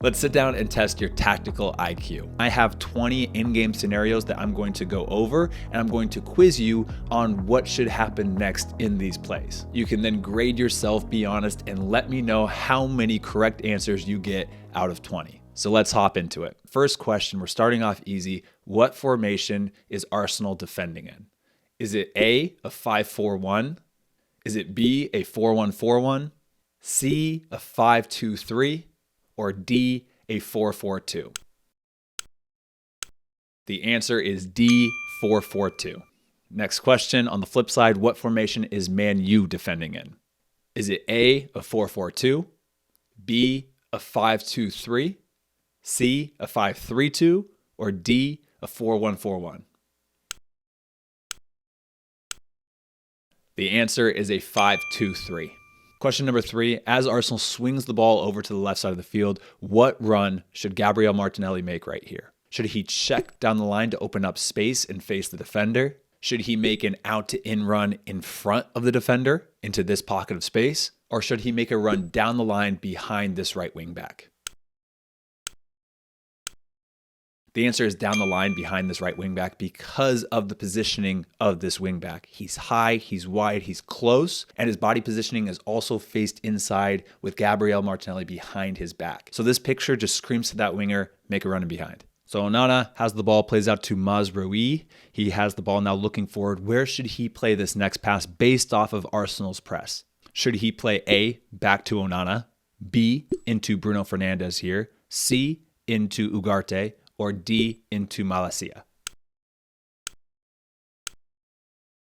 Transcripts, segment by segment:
Let's sit down and test your tactical IQ. I have 20 in-game scenarios that I'm going to go over, and I'm going to quiz you on what should happen next in these plays. You can then grade yourself, be honest, and let me know how many correct answers you get out of 20. So let's hop into it. First question, we're starting off easy. What formation is Arsenal defending in? Is it A, a 5-4-1? Is it B, a 4-1-4-1? C, a 5-2-3? Or D, a 4-4-2? The answer is D, 4-4-2. Next question, on the flip side, what formation is Man U defending in? Is it A, a 4-4-2, B, a 5-2-3, C, a 5-3-2, or D, a 4-1-4-1? The answer is a 5-2-3. Question number 3, as Arsenal swings the ball over to the left side of the field, what run should Gabriel Martinelli make right here? Should he check down the line to open up space and face the defender? Should he make an out-to-in run in front of the defender into this pocket of space? Or should he make a run down the line behind this right wing back? The answer is down the line behind this right wing back because of the positioning of this wing back. He's high, he's wide, he's close, and his body positioning is also faced inside with Gabriel Martinelli behind his back. So this picture just screams to that winger, make a run in behind. So Onana has the ball, plays out to Mazraoui. He has the ball now looking forward. Where should he play this next pass based off of Arsenal's press? Should he play A, back to Onana, B, into Bruno Fernandes here, C, into Ugarte, or D, into Malacia?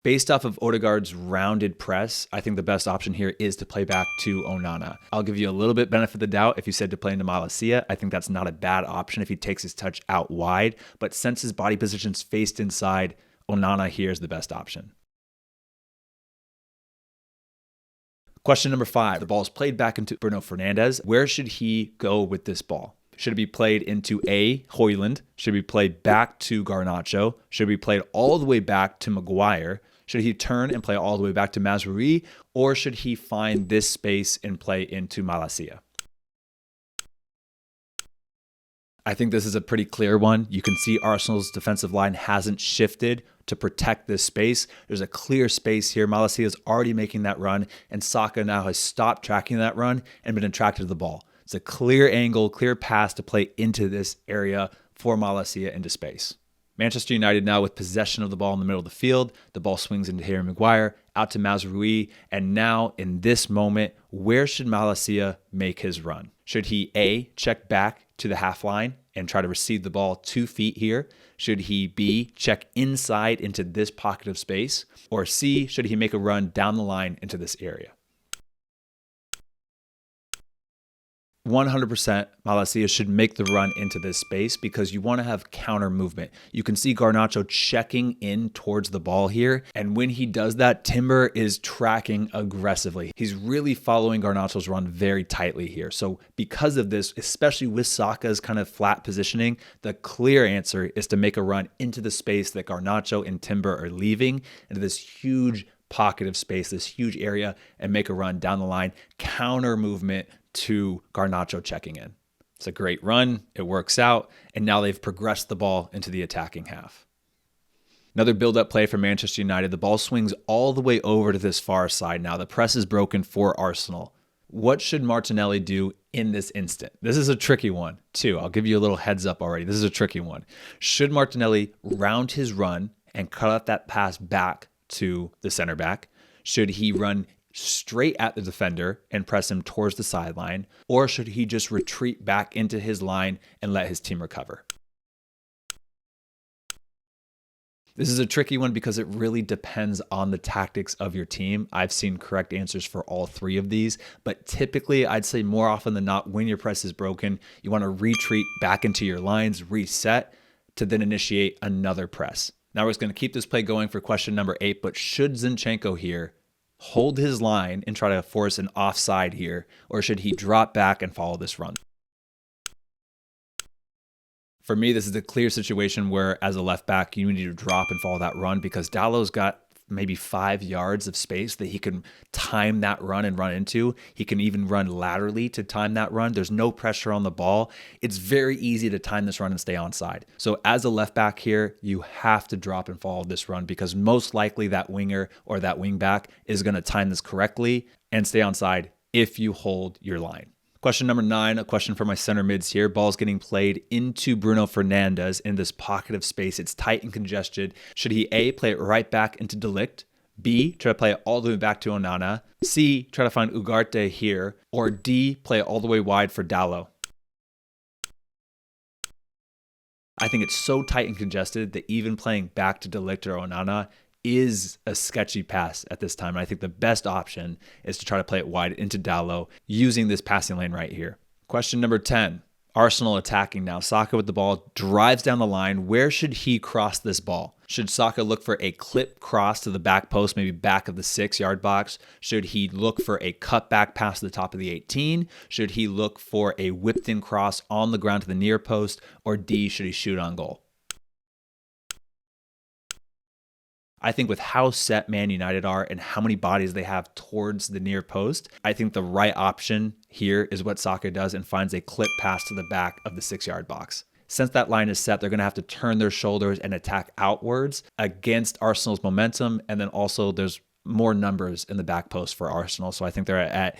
Based off of Odegaard's rounded press, I think the best option here is to play back to Onana. I'll give you a little bit benefit of the doubt if you said to play into Malacia. I think that's not a bad option if he takes his touch out wide, but since his body position's faced inside, Onana here is the best option. Question number 5, the ball is played back into Bruno Fernandes. Where should he go with this ball? Should it be played into A, Højlund? Should it be played back to Garnacho? Should it be played all the way back to Maguire? Should he turn and play all the way back to Mazraoui? Or should he find this space and play into Malacia? I think this is a pretty clear one. You can see Arsenal's defensive line hasn't shifted to protect this space. There's a clear space here. Malacia is already making that run, and Saka now has stopped tracking that run and been attracted to the ball. It's a clear angle, clear pass to play into this area for Malacia into space. Manchester United now with possession of the ball in the middle of the field. The ball swings into Harry Maguire, out to Mazraoui, and now in this moment, where should Malacia make his run? Should he A, check back to the half line and try to receive the ball 2 feet here? Should he B, check inside into this pocket of space? Or C, should he make a run down the line into this area? 100% Malacia should make the run into this space because you want to have counter movement. You can see Garnacho checking in towards the ball here, and when he does that, Timber is tracking aggressively. He's really following Garnacho's run very tightly here. So because of this, especially with Saka's kind of flat positioning, the clear answer is to make a run into the space that Garnacho and Timber are leaving, into this huge pocket of space, this huge area, and make a run down the line, counter movement to Garnacho checking in. It's a great run. It works out. And now they've progressed the ball into the attacking half. Another build-up play for Manchester United. The ball swings all the way over to this far side now. The press is broken for Arsenal. What should Martinelli do in this instant? This is a tricky one, too. I'll give you a little heads up already. This is a tricky one. Should Martinelli round his run and cut out that pass back to the center back? Should he run straight at the defender and press him towards the sideline? Or should he just retreat back into his line and let his team recover? This is a tricky one because it really depends on the tactics of your team. I've seen correct answers for all 3 of these, but typically I'd say more often than not, when your press is broken, you want to retreat back into your lines, reset, to then initiate another press. Now we're just going to keep this play going for question number 8, but should Zinchenko here hold his line and try to force an offside here, or should he drop back and follow this run? For me, this is a clear situation where, as a left back, you need to drop and follow that run because Dallow's got maybe 5 yards of space that he can time that run and run into. He can even run laterally to time that run. There's no pressure on the ball. It's very easy to time this run and stay onside. So as a left back here, you have to drop and follow this run because most likely that winger or that wing back is going to time this correctly and stay onside if you hold your line. Question number 9, a question for my center mids here. Ball's getting played into Bruno Fernandes in this pocket of space. It's tight and congested. Should he A, play it right back into De Ligt, B, try to play it all the way back to Onana, C, try to find Ugarte here, or D, play it all the way wide for Dalot? I think it's so tight and congested that even playing back to De Ligt or Onana is a sketchy pass at this time. And I think the best option is to try to play it wide into Dalot using this passing lane right here. Question number 10, Arsenal attacking now. Saka with the ball, drives down the line. Where should he cross this ball? Should Saka look for a clip cross to the back post, maybe back of the 6-yard box? Should he look for a cutback pass to the top of the 18? Should he look for a whipped in cross on the ground to the near post? Or D, should he shoot on goal? I think with how set Man United are and how many bodies they have towards the near post, I think the right option here is what Saka does and finds a clip pass to the back of the 6-yard box. Since that line is set, they're going to have to turn their shoulders and attack outwards against Arsenal's momentum. And then also there's more numbers in the back post for Arsenal. So I think they're at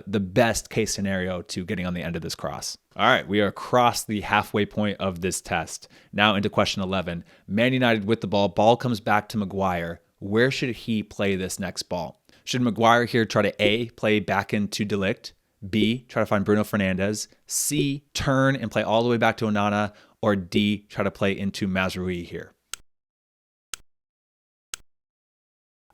the best case scenario to getting on the end of this cross. All right, we are across the halfway point of this test. Now into question 11. Man United with the ball. Ball comes back to Maguire. Where should he play this next ball? Should Maguire here try to A, play back into De Ligt, B, try to find Bruno Fernandes, C, turn and play all the way back to Onana, or D, try to play into Mazraoui here?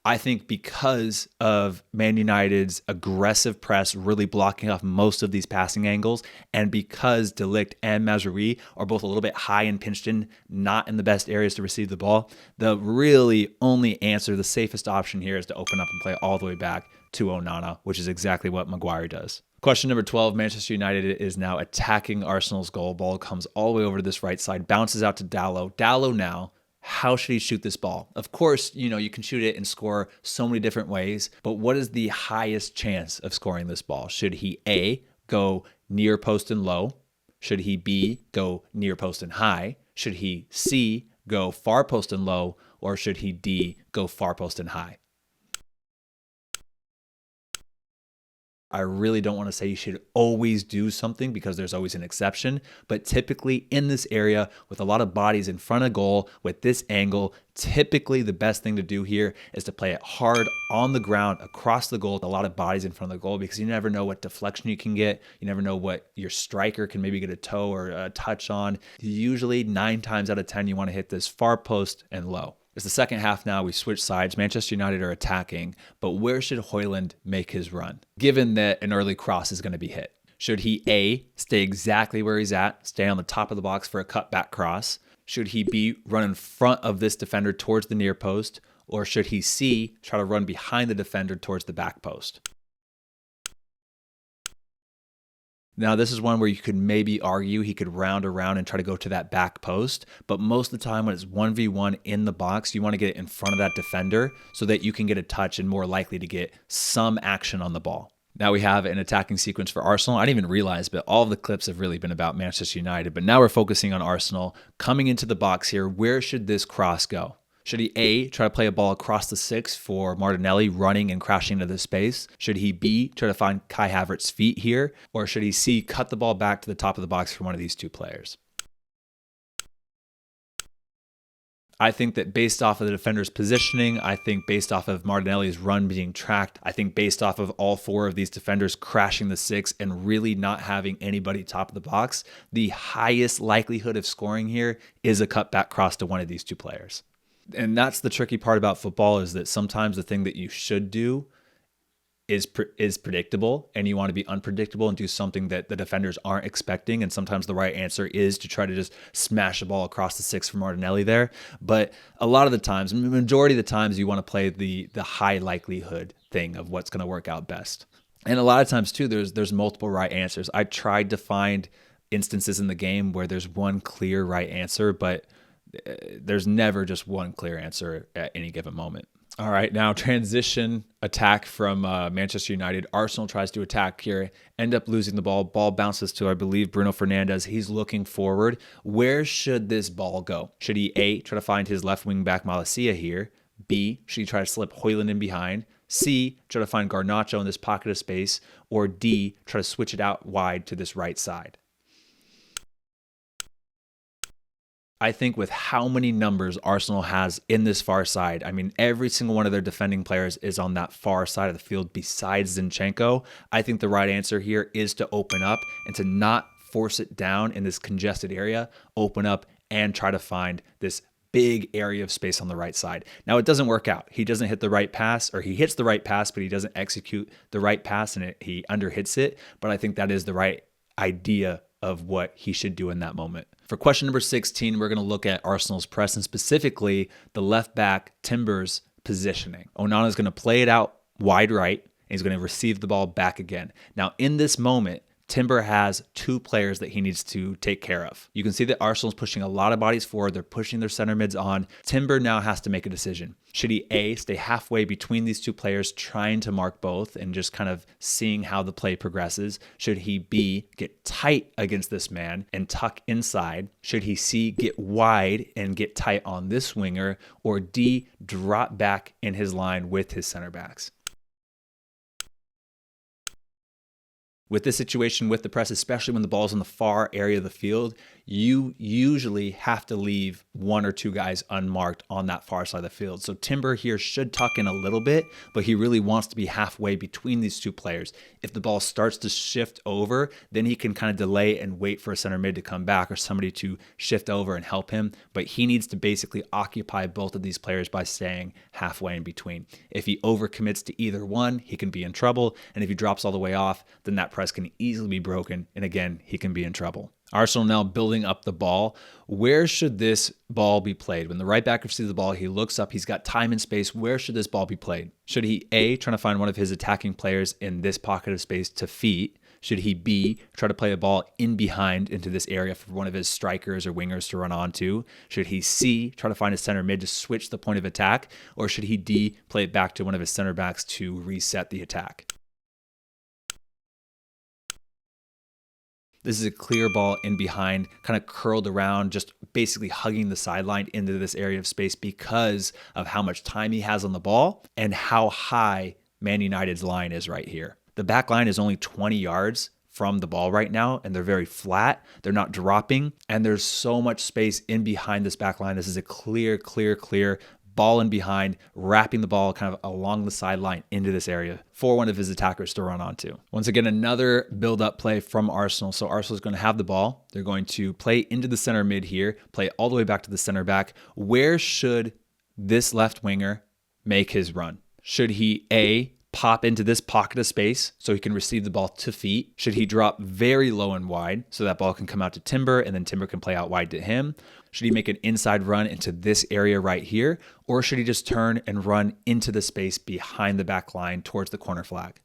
I think because of Man United's aggressive press really blocking off most of these passing angles, and because De Ligt and Mazraoui are both a little bit high and pinched in, not in the best areas to receive the ball, the really only answer, the safest option here is to open up and play all the way back to Onana, which is exactly what Maguire does. Question number 12, Manchester United is now attacking Arsenal's goal. Ball comes all the way over to this right side, bounces out to Dalot. Dalot now, how should he shoot this ball? Of course, you can shoot it and score so many different ways, but what is the highest chance of scoring this ball? Should he A, go near post and low? Should he B, go near post and high? Should he C, go far post and low? Or should he D, go far post and high? I really don't want to say you should always do something because there's always an exception, but typically in this area with a lot of bodies in front of goal with this angle, typically the best thing to do here is to play it hard on the ground across the goal with a lot of bodies in front of the goal because you never know what deflection you can get. You never know what your striker can maybe get a toe or a touch on. Usually 9 times out of 10, you want to hit this far post and low. It's the second half now. We switch sides. Manchester United are attacking, but where should Højlund make his run, given that an early cross is going to be hit? Should he A, stay exactly where he's at, stay on the top of the box for a cutback cross? Should he B, run in front of this defender towards the near post? Or should he C, try to run behind the defender towards the back post? Now, this is one where you could maybe argue he could round around and try to go to that back post, but most of the time when it's 1v1 in the box, you want to get it in front of that defender so that you can get a touch and more likely to get some action on the ball. Now we have an attacking sequence for Arsenal. I didn't even realize, but all of the clips have really been about Manchester United, but now we're focusing on Arsenal. Coming into the box here, where should this cross go? Should he A, try to play a ball across the 6 for Martinelli running and crashing into the space? Should he B, try to find Kai Havertz's feet here? Or should he C, cut the ball back to the top of the box for one of these two players? I think that based off of the defender's positioning, I think based off of Martinelli's run being tracked, I think based off of all 4 of these defenders crashing the 6 and really not having anybody top of the box, the highest likelihood of scoring here is a cutback cross to one of these two players. And that's the tricky part about football, is that sometimes the thing that you should do is predictable, and you want to be unpredictable and do something that the defenders aren't expecting. And sometimes the right answer is to try to just smash a ball across the 6 for Martinelli there. But a lot of the times, majority of the times, you want to play the high likelihood thing of what's going to work out best. And a lot of times too, there's multiple right answers. I tried to find instances in the game where there's one clear right answer, but there's never just one clear answer at any given moment. All right, now transition attack from Manchester United. Arsenal tries to attack here, end up losing the ball. Ball bounces to, I believe, Bruno Fernandes. He's looking forward. Where should this ball go? Should he A, try to find his left wing back Malacia here? B, should he try to slip Højlund in behind? C, try to find Garnacho in this pocket of space? Or D, try to switch it out wide to this right side? I think with how many numbers Arsenal has in this far side, I mean, every single one of their defending players is on that far side of the field besides Zinchenko. I think the right answer here is to open up and to not force it down in this congested area, open up and try to find this big area of space on the right side. Now, it doesn't work out. He doesn't hit the right pass, or he hits the right pass, but he doesn't execute the right pass and he underhits it. But I think that is the right idea of what he should do in that moment. For question number 16, we're going to look at Arsenal's press and specifically the left back Timber's positioning. Onana is going to play it out wide right, and he's going to receive the ball back again. Now, in this moment, Timber has two players that he needs to take care of. You can see that Arsenal's pushing a lot of bodies forward. They're pushing their center mids on. Timber now has to make a decision. Should he A, stay halfway between these two players, trying to mark both and just kind of seeing how the play progresses? Should he B, get tight against this man and tuck inside? Should he C, get wide and get tight on this winger? Or D, drop back in his line with his center backs? With this situation with the press, especially when the ball's in the far area of the field, you usually have to leave one or two guys unmarked on that far side of the field. So Timber here should tuck in a little bit, but he really wants to be halfway between these two players. If the ball starts to shift over, then he can kind of delay and wait for a center mid to come back or somebody to shift over and help him. But he needs to basically occupy both of these players by staying halfway in between. If he overcommits to either one, he can be in trouble. And if he drops all the way off, then that press can easily be broken. And again, he can be in trouble. Arsenal now building up the ball. Where should this ball be played? When the right back receives the ball, he looks up, he's got time and space. Where should this ball be played? Should he A, trying to find one of his attacking players in this pocket of space to feet? Should he B, try to play a ball in behind into this area for one of his strikers or wingers to run onto? Should he C, try to find a center mid to switch the point of attack? Or should he D, play it back to one of his center backs to reset the attack? This is a clear ball in behind, kind of curled around, just basically hugging the sideline into this area of space because of how much time he has on the ball and how high Man United's line is right here. The back line is only 20 yards from the ball right now, and they're very flat. They're not dropping, and there's so much space in behind this back line. This is a clear ball in behind, wrapping the ball kind of along the sideline into this area for one of his attackers to run onto. Once again, another build-up play from Arsenal. So Arsenal is going to have the ball. They're going to play into the center mid here, play all the way back to the center back. Where should this left winger make his run? Should he A, pop into this pocket of space so he can receive the ball to feet? Should he drop very low and wide so that ball can come out to Timber and then Timber can play out wide to him? Should he make an inside run into this area right here? Or should he just turn and run into the space behind the back line towards the corner flag?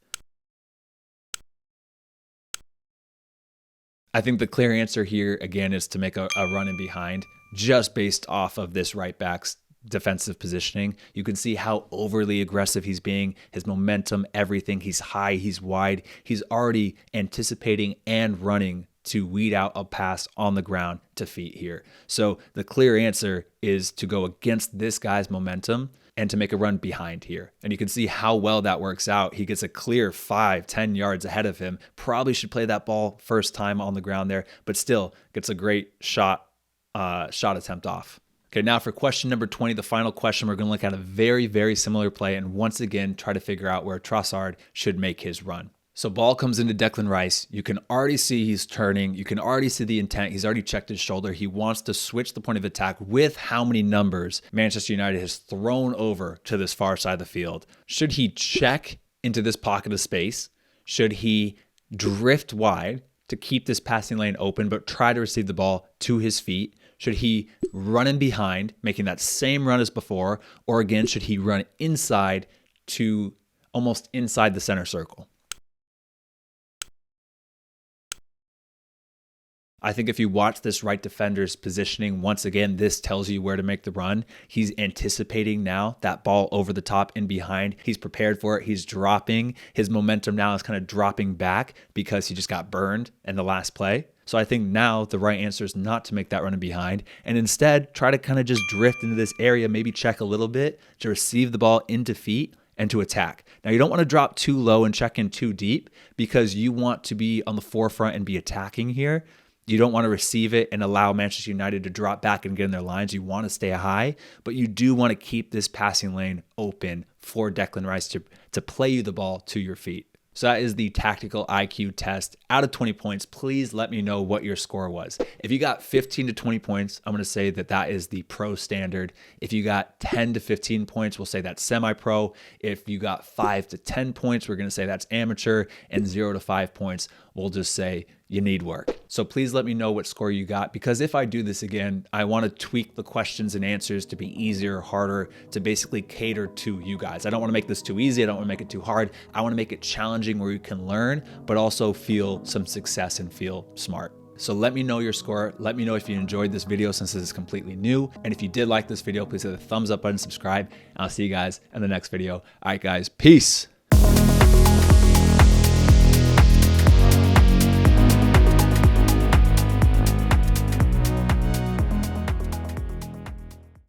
I think the clear answer here, again, is to make a run in behind just based off of this right back's defensive positioning. You can see how overly aggressive he's being, his momentum, everything. He's high, he's wide. He's already anticipating and running to weed out a pass on the ground to feet here. So the clear answer is to go against this guy's momentum and to make a run behind here. And you can see how well that works out. He gets a clear 5-10 yards ahead of him. Probably should play that ball first time on the ground there, but still gets a great shot attempt off. Okay, now for question number 20, the final question, we're going to look at a very similar play and once again try to figure out where Trossard should make his run. So ball comes into Declan Rice. You can already see he's turning. You can already see the intent. He's already checked his shoulder. He wants to switch the point of attack with how many numbers Manchester United has thrown over to this far side of the field. Should he check into this pocket of space? Should he drift wide to keep this passing lane open but try to receive the ball to his feet? Should he run in behind, making that same run as before? Or again, should he run inside to almost inside the center circle? I think if you watch this right defender's positioning, once again, this tells you where to make the run. He's anticipating now that ball over the top and behind. He's prepared for it. He's dropping. His momentum now is kind of dropping back because he just got burned in the last play. So I think now the right answer is not to make that run in behind and instead try to kind of just drift into this area, maybe check a little bit to receive the ball into feet and to attack. Now, you don't want to drop too low and check in too deep because you want to be on the forefront and be attacking here. You don't want to receive it and allow Manchester United to drop back and get in their lines. You want to stay high, but you do want to keep this passing lane open for Declan Rice to play you the ball to your feet. So that is the tactical IQ test. Out of 20 points, please let me know what your score was. If you got 15 to 20 points, I'm going to say that that is the pro standard. If you got 10 to 15 points, we'll say that's semi-pro. If you got 5 to 10 points, we're going to say that's amateur. And 0 to 5 points, we'll just say you need work. So please let me know what score you got, because if I do this again, I want to tweak the questions and answers to be easier, harder, to basically cater to you guys. I don't want to make this too easy. I don't want to make it too hard. I want to make it challenging where you can learn, but also feel some success and feel smart. So let me know your score. Let me know if you enjoyed this video since this is completely new. And if you did like this video, please hit the thumbs up button, subscribe, and I'll see you guys in the next video. All right, guys, peace.